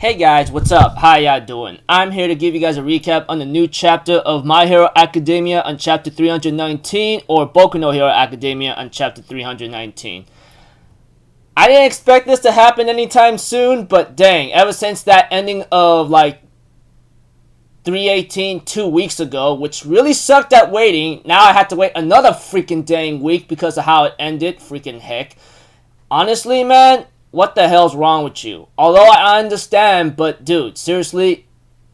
Hey guys, what's up? How y'all doing? I'm here to give you guys a recap on the new chapter of My Hero Academia on chapter 319 or Boku no Hero Academia on chapter 319. I didn't expect this to happen anytime soon, but dang, ever since that ending of 318 2 weeks ago, which really sucked at waiting, now I had to wait another freaking dang week because of how it ended. Freaking heck. Honestly, man, what the hell's wrong with you? Although I understand, but dude, seriously,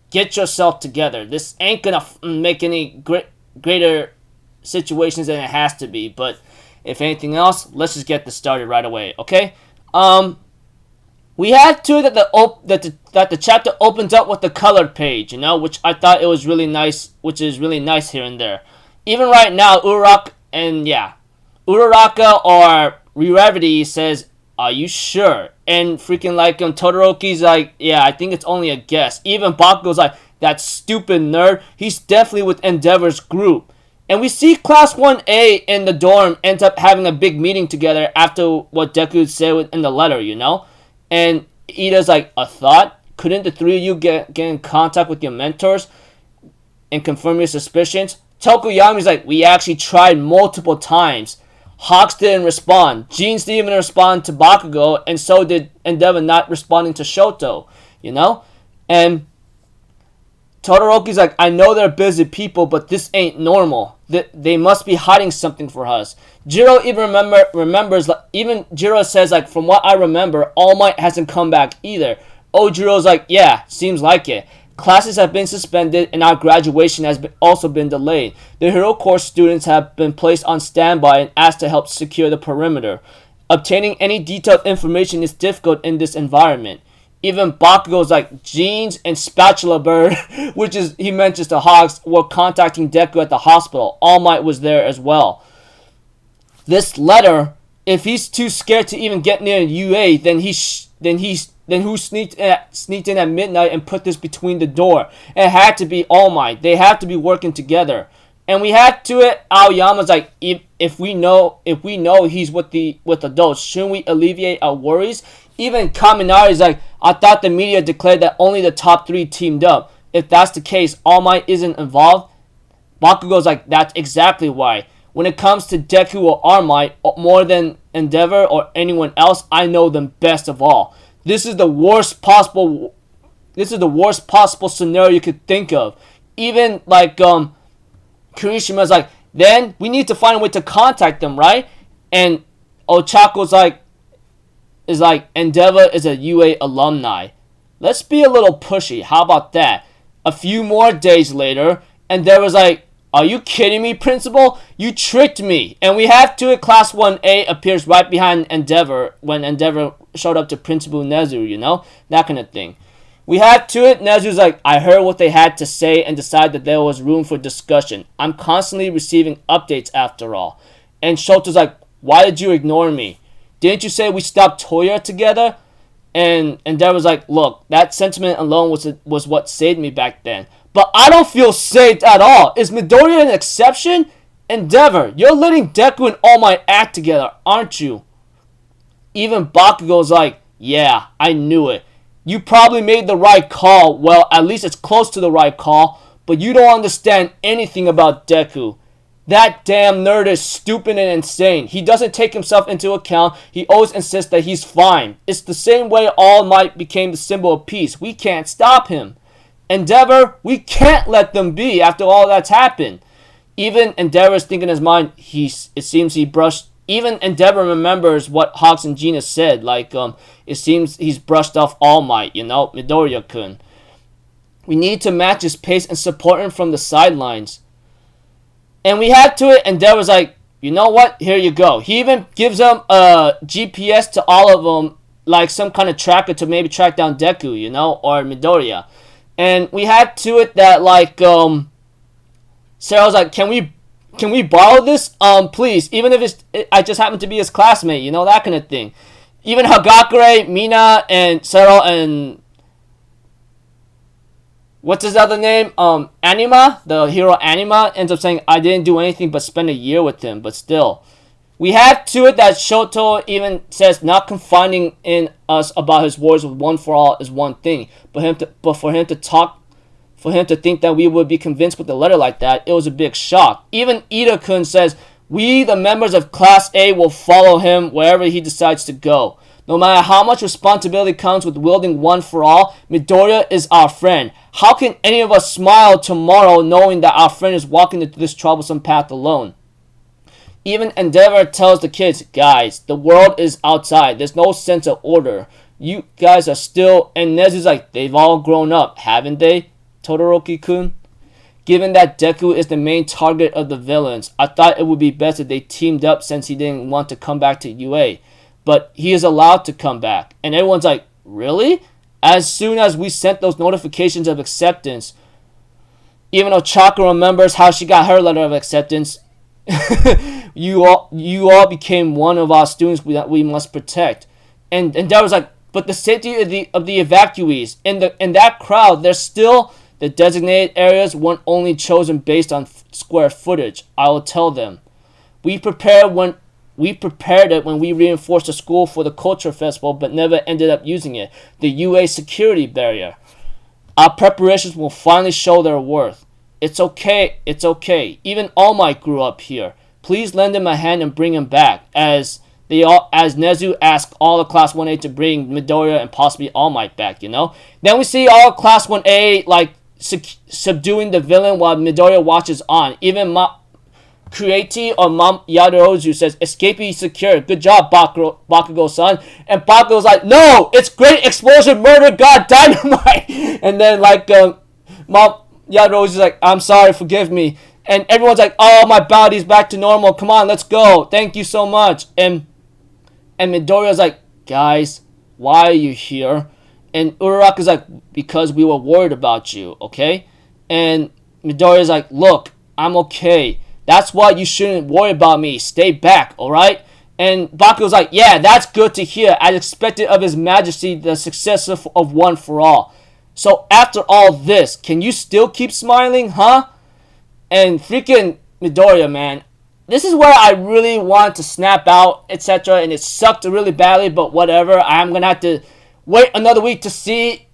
get yourself together. This ain't gonna make any greater situations than it has to be. But if anything else, let's just get this started right away, okay? We had to that the chapter opens up with the colored page, you know, which I thought it was really nice, which is really nice here and there. Even right now, Uraraka or Rarity says, "Are you sure?" And freaking Todoroki's like, "Yeah, I think it's only a guess." Even Bakugo's like, "That stupid nerd, he's definitely with Endeavor's group." And we see Class 1A in the dorm ends up having a big meeting together after what Deku said in the letter, you know? And Ida's like, "A thought? Couldn't the three of you get in contact with your mentors and confirm your suspicions?" Tokoyami's like, "We actually tried multiple times. Hawks didn't respond. Jeans didn't even respond to Bakugo, and so did Endeavor not responding to Shoto, you know?" And Todoroki's like, "I know they're busy people, but this ain't normal. They must be hiding something for us." Jiro even remembers, even Jiro says, like, "From what I remember, All Might hasn't come back either." Ojiro's like, "Yeah, seems like it. Classes have been suspended and our graduation has also been delayed. The Hero Corps students have been placed on standby and asked to help secure the perimeter. Obtaining any detailed information is difficult in this environment." Even Bakugo's like, "Jeans and Spatula Bird," which is, he mentions the Hawks, were contacting Deku at the hospital. All Might was there as well. This letter, if he's too scared to even get near UA, then who sneaked in at midnight and put this between the door? It had to be All Might. They have to be working together. And we had to it. Aoyama's like, if we know he's with adults, shouldn't we alleviate our worries? Even Kaminari's like, "I thought the media declared that only the top 3 teamed up. If that's the case, All Might isn't involved." Bakugo's like, "That's exactly why. When it comes to Deku or All Might, more than Endeavor or anyone else, I know them best of all. This is the worst possible scenario you could think of." Even Kirishima's like, "Then we need to find a way to contact them, right?" And Ochako's like, "Endeavor is a UA alumni. Let's be a little pushy. How about that?" A few more days later, Endeavor's like, "Are you kidding me, Principal? You tricked me." And we have to it, Class 1A appears right behind Endeavor when Endeavor showed up to Principal Nezu, you know? That kind of thing. We have to it, Nezu's like, "I heard what they had to say and decided that there was room for discussion. I'm constantly receiving updates after all." And Shoto's like, "Why did you ignore me? Didn't you say we stopped Toya together?" And Endeavor's like, "Look, that sentiment alone was what saved me back then. But I don't feel saved at all. Is Midoriya an exception? Endeavor, you're letting Deku and All Might act together, aren't you?" Even Bakugo's like, "Yeah, I knew it. You probably made the right call. Well, at least it's close to the right call. But you don't understand anything about Deku. That damn nerd is stupid and insane. He doesn't take himself into account. He always insists that he's fine. It's the same way All Might became the symbol of peace. We can't stop him. Endeavor, we can't let them be after all that's happened." Even Endeavor's thinking in his mind, even Endeavor remembers what Hawks and Gina said, it seems he's brushed off All Might, you know, Midoriya-kun. We need to match his pace and support him from the sidelines. And we had to it, Endeavor's like, "You know what, here you go." He even gives them a GPS to all of them, like some kind of tracker to maybe track down Deku, you know, or Midoriya. And we had to it that Sarah's like, can we borrow this? Please, even if I just happen to be his classmate, you know, that kind of thing. Even Hagakure, Mina, and Sarah, and what's his other name? Anima, the hero Anima, ends up saying, "I didn't do anything but spend a year with him, but still." We have to it that Shoto even says not confining in us about his words with one for all is one thing, but for him to think that we would be convinced with a letter like that, it was a big shock. Even Ida-kun says, we, the members of Class A, will follow him wherever he decides to go. No matter how much responsibility comes with wielding one for all, Midoriya is our friend. How can any of us smile tomorrow knowing that our friend is walking into this troublesome path alone? Even Endeavor tells the kids, guys, the world is outside. There's no sense of order. You guys are still... And Nezu's like, they've all grown up, haven't they, Todoroki-kun? Given that Deku is the main target of the villains, I thought it would be best if they teamed up since he didn't want to come back to UA. But he is allowed to come back. And everyone's like, really? As soon as we sent those notifications of acceptance, even though Chaka remembers how she got her letter of acceptance, you all became one of our students that we must protect. And that was like, but the safety of the evacuees in that crowd, there's still the designated areas weren't only chosen based on square footage. I will tell them. We prepared it when we reinforced the school for the culture festival, but never ended up using it. The UA security barrier. Our preparations will finally show their worth. It's okay. Even All Might grew up here. Please lend him a hand and bring him back. As Nezu asked all of Class 1A to bring Midoriya and possibly All Might back, you know? Then we see all of Class 1A, like, subduing the villain while Midoriya watches on. Even Creati or Mom Yadozu says, escapee secure. Good job, Bakugo-san. And Bakugo's like, no, it's great explosion, murder, god, dynamite. And then, like, Mom Yadozu's like, I'm sorry, forgive me. And everyone's like, oh, my body's back to normal. Come on, let's go. Thank you so much. And Midoriya's like, guys, why are you here? And Uraraka's like, because we were worried about you, okay? And Midoriya's like, look, I'm okay. That's why you shouldn't worry about me. Stay back, alright? And Bakugo's like, yeah, that's good to hear. As expected of His Majesty, the successor of One for All. So after all this, can you still keep smiling, huh? And freaking Midoriya, man. This is where I really want to snap out, etc. And it sucked really badly, but whatever. I'm going to have to wait another week to see.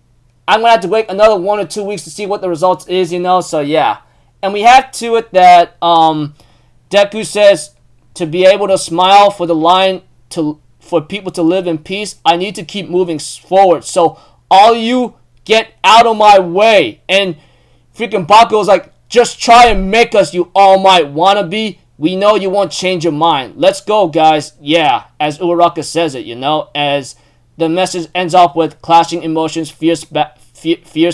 I'm going to have to wait another 1 or 2 weeks to see what the results is, you know. So, yeah. And we have to it that Deku says to be able to smile for the line for people to live in peace, I need to keep moving forward. So all you get out of my way. And freaking Bakugo's like, just try and make us, you All Might wannabe. We know you won't change your mind. Let's go, guys. Yeah, as Uraraka says it, you know, as the message ends up with clashing emotions, fierce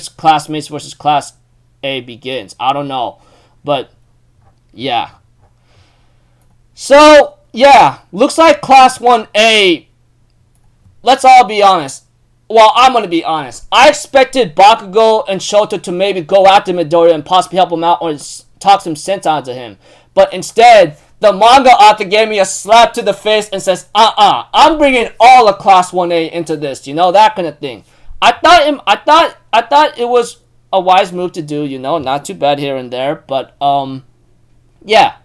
classmates versus Class A begins. I don't know, but yeah. So, yeah, looks like Class 1A, let's all be honest. Well, I'm going to be honest. I expected Bakugo and Shoto to maybe go after Midoriya and possibly help him out or talk some sense onto him. But instead, the manga author gave me a slap to the face and says, I'm bringing all of Class 1A into this, you know, that kind of thing. I thought it was a wise move to do, you know, not too bad here and there, but yeah.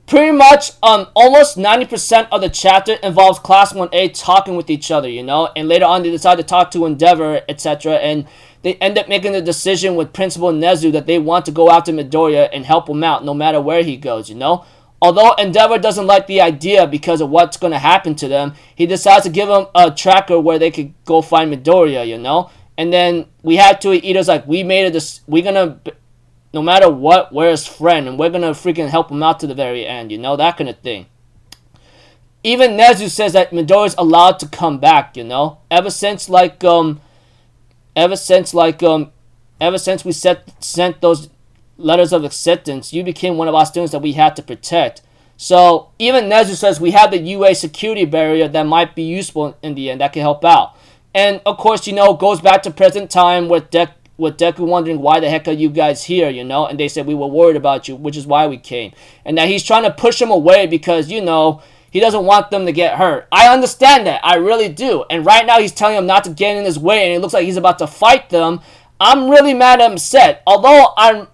Pretty much almost 90% of the chapter involves Class 1A talking with each other, you know, and later on they decide to talk to Endeavor, etc., and they end up making the decision with Principal Nezu that they want to go after Midoriya and help him out no matter where he goes, you know. Although Endeavor doesn't like the idea because of what's going to happen to them, he decides to give him a tracker where they could go find Midoriya, you know. And then we had to Ito's like, we're gonna, no matter what, we're his friend, and we're gonna freaking help him out to the very end, you know, that kind of thing. Even Nezu says that Midoriya's allowed to come back, you know. Ever since we sent those letters of acceptance, you became one of our students that we had to protect. So even Nezu says we have the UA security barrier that might be useful in the end, that can help out. And of course, you know, it goes back to present time with Deku wondering why the heck are you guys here, you know, and they said we were worried about you, which is why we came. And that he's trying to push them away because, you know, he doesn't want them to get hurt. I understand that, I really do. And right now he's telling them not to get in his way, and it looks like he's about to fight them. I'm really mad and upset. Although I'm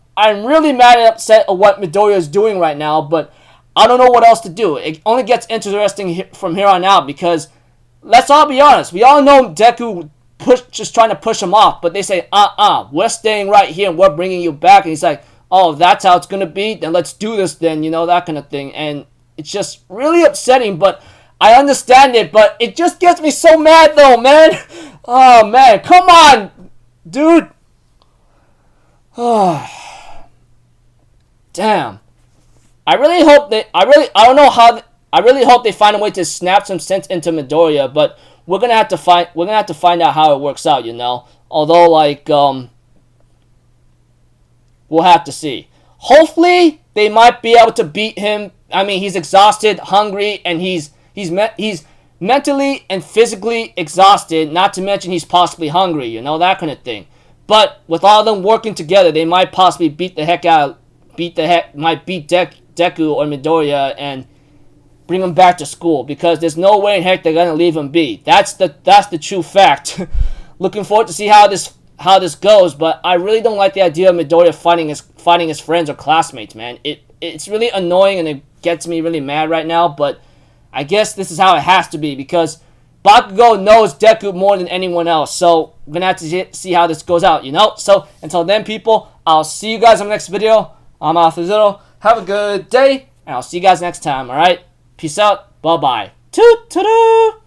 really mad and upset at what Midoriya is doing right now, but I don't know what else to do. It only gets interesting from here on out because, let's all be honest, we all know Deku just trying to push him off, but they say, we're staying right here and we're bringing you back. And he's like, oh, that's how it's going to be? Then let's do this then, that kind of thing. And it's just really upsetting, but I understand it, but it just gets me so mad though, man. Oh, man, come on, dude. Damn. I really hope they find a way to snap some sense into Midoriya, but we're gonna have to find out how it works out, Although, we'll have to see. Hopefully, they might be able to beat him. I mean, he's exhausted, hungry, and he's mentally and physically exhausted. Not to mention he's possibly hungry, that kind of thing. But with all of them working together, they might possibly beat Deku or Midoriya and bring him back to school, because there's no way in heck they're gonna leave him be. That's the true fact. Looking forward to see how this goes, but I really don't like the idea of Midoriya fighting his friends or classmates, man. It's really annoying and it gets me really mad right now, but I guess this is how it has to be because Bakugo knows Deku more than anyone else, so we're gonna have to see how this goes out, So until then, people, I'll see you guys in the next video. I'm Alpha Zero. Have a good day, and I'll see you guys next time, alright? Peace out. Bye-bye. Toot-toot-toot.